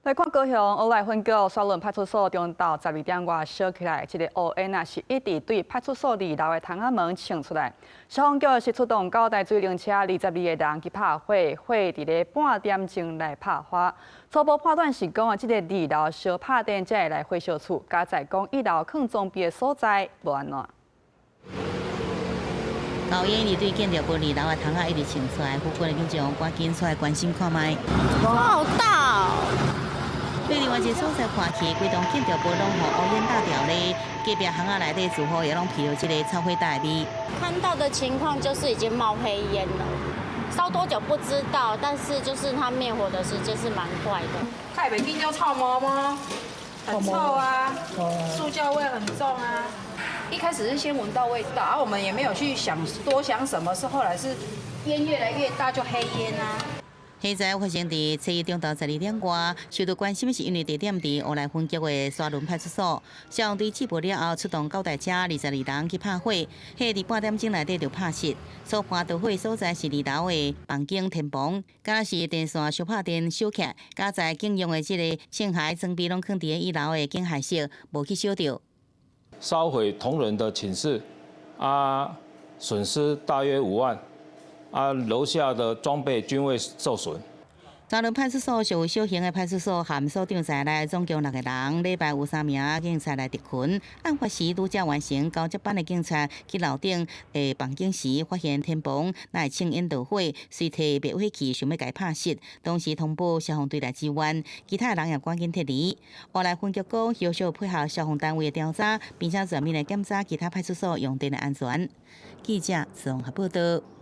来看高雄乌来分局沙仑派出所中昼12点外烧起来，一个乌烟是一直对派出所2楼的窗仔门冲出来。消防局是出动9台水灵车，22个人去拍火，火伫咧半点钟来拍花。初步判断是讲这个2楼烧拍电才会来火烧厝，加在讲1楼放装备的所在无安怎。高烟一对见到玻璃楼的窗仔一直冲出来，附近的民众赶紧出来关心看卖。好大哦！对另外一个所在看去，规栋建筑物拢予乌烟大调咧，隔壁巷仔内底住户也拢闻到这个臭灰大味。看到的情况就是已经冒黑烟了，烧多久不知道，但是就是它灭火的时间是蛮快的。太北京叫臭毛吗？很臭啊，塑胶味很重啊。一开始是先闻到味道，而我们也没有去多想什么，是后来是烟越来越大就黑烟啊。现在发生伫初一中昼12点外，受到关心是因为地点伫乌来分局的沙仑派出所，消防队接报了后出动9台车，22人去拍火，火伫半点钟内底就拍熄。所判导火所在是2楼的房间天棚，敢是电线小拍电烧起，加在警用的这个线械装备拢放伫1楼的警械室，无去烧着。烧毁同仁的寝室，损失大约5万。楼下的装备均未受损。沙仑派出所属于小型的派出所，含所长在内，总共6个人。礼拜有3名警察来值勤。案发时拄则完成交接班的警察去楼顶的房间时，发现天棚乃青烟导火，随提灭火器想要甲拍熄，当时通报消防队来支援，其他人也赶紧撤离。后来分局讲，有效配合消防单位的调查，并且全面来检查其他派出所用电的安全。记者宋合报道。